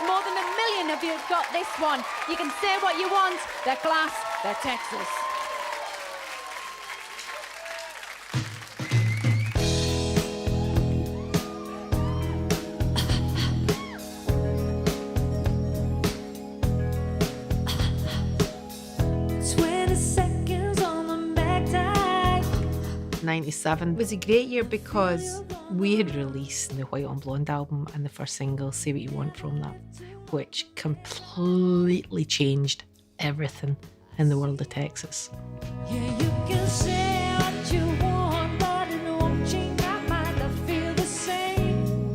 More than 1 million of you have got this one. You can say what you want. They're class, they're Texas. '97 was a great year because we had released the White on Blonde album and the first single, Say What You Want, from that, which completely changed everything in the world of Texas. Yeah, you can say what you want, but it won't change my mind. I feel the same.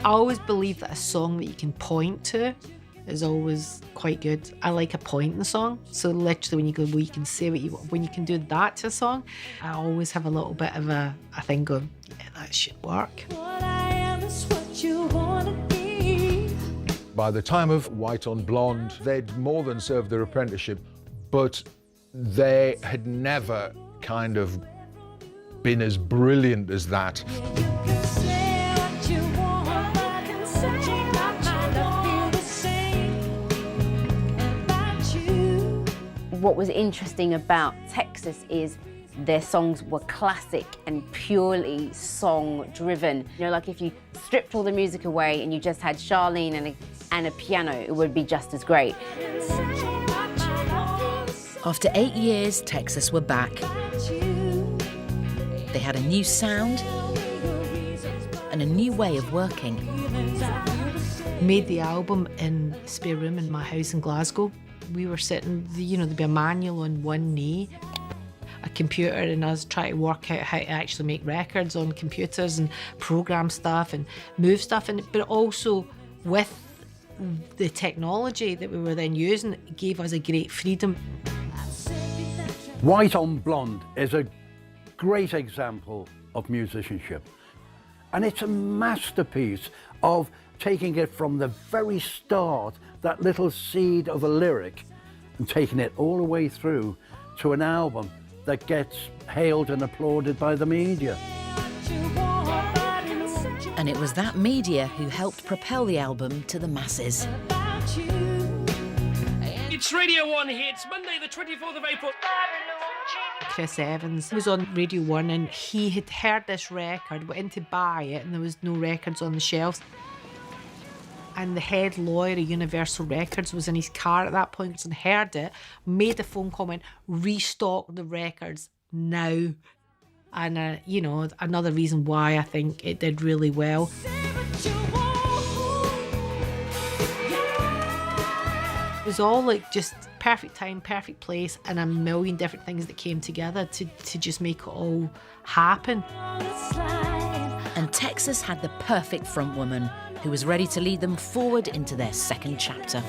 I always believe that a song that you can point to is always quite good. I like a point in the song. So literally when you go, well, you can say what you want. When you can do that to a song, I always have a little bit of a thing going, yeah, that should work. What I am is what you wanna be. By the time of White on Blonde, they'd more than served their apprenticeship, but they had never kind of been as brilliant as that. You can say what you want, but it won't change my mind. I feel the same about you. What was interesting about Texas is their songs were classic and purely song-driven. You know, like if you stripped all the music away and you just had Sharleen and a piano, it would be just as great. After 8 years, Texas were back. They had a new sound and a new way of working. Made the album in a spare room in my house in Glasgow. We were sitting, you know, there'd be a manual on one knee, a computer, and us trying to work out how to actually make records on computers and program stuff and move stuff, but also with the technology that we were then using, it gave us a great freedom. White on Blonde is a great example of musicianship. And it's a masterpiece of taking it from the very start, that little seed of a lyric, and taking it all the way through to an album that gets hailed and applauded by the media. And it was that media who helped propel the album to the masses. It's Radio 1 Hits, Monday the 24th of April. Chris Evans was on Radio 1 and he had heard this record, went in to buy it, and there was no records on the shelves. And the head lawyer of Universal Records was in his car at that point and heard it, made a phone call, went, restock the records now. And, you know, another reason why I think it did really well. It was all like just perfect time, perfect place, and a million different things that came together to just make it all happen. And Texas had the perfect frontwoman who was ready to lead them forward into their second chapter.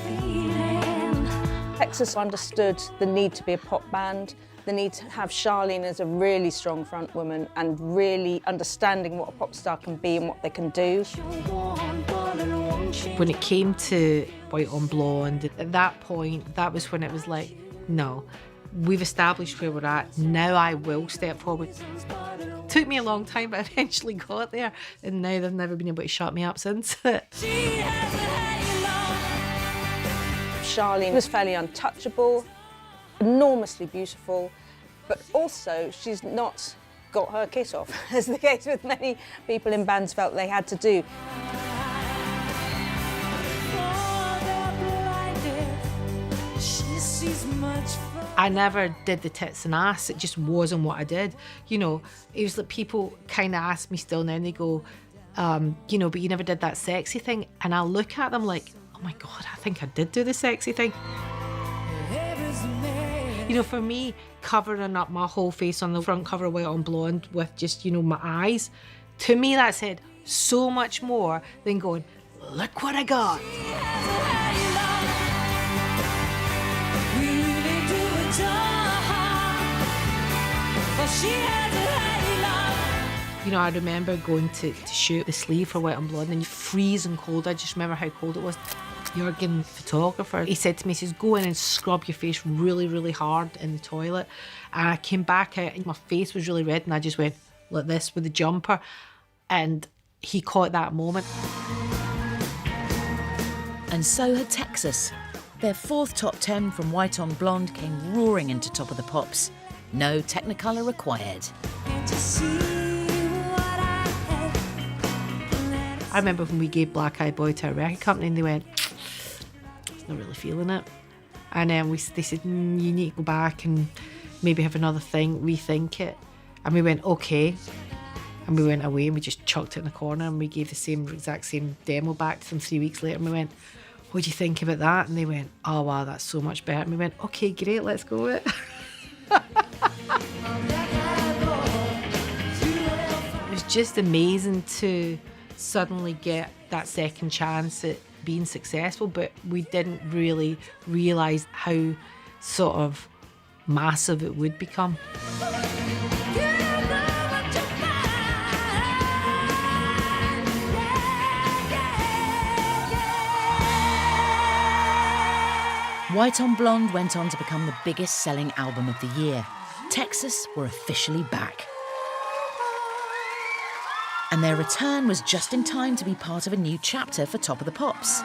Texas understood the need to be a pop band, the need to have Sharleen as a really strong frontwoman and really understanding what a pop star can be and what they can do. When it came to White on Blonde, at that point, that was when it was like, no, we've established where we're at, now I will step forward. Took me a long time, but I eventually got there, and now they've never been able to shut me up since. Sharleen was fairly untouchable, enormously beautiful, but also she's not got her kit off, as the case with many people in bands felt they had to do. I never did the tits and ass, it just wasn't what I did. You know, it was like people kind of ask me still now and they go, you know, but you never did that sexy thing. And I look at them like, oh my God, I think I did do the sexy thing. You know, for me, covering up my whole face on the front cover of White on Blonde with just, you know, my eyes, to me that said so much more than going, look what I got. You know, I remember going to shoot the sleeve for White on Blonde and freezing cold. I just remember how cold it was. Jurgen, photographer, he said to me, he says, go in and scrub your face really, really hard in the toilet. And I came back out and my face was really red and I just went like this with the jumper. And he caught that moment. And so had Texas. Their fourth top 10 from White on Blonde came roaring into Top of the Pops. No Technicolor required. I remember when we gave Black Eyed Boy to a record company and they went, "It's not really feeling it." And then they said, "You need to go back and maybe have another thing, rethink it." And we went, "Okay." And we went away and we just chucked it in the corner and we gave the exact same demo back to them 3 weeks later and we went, "What do you think about that?" And they went, "Oh wow, that's so much better." And we went, "Okay, great, let's go with it." It was just amazing to suddenly get that second chance at being successful, but we didn't really realise how sort of massive it would become. White on Blonde went on to become the biggest selling album of the year. Texas were officially back. And their return was just in time to be part of a new chapter for Top of the Pops.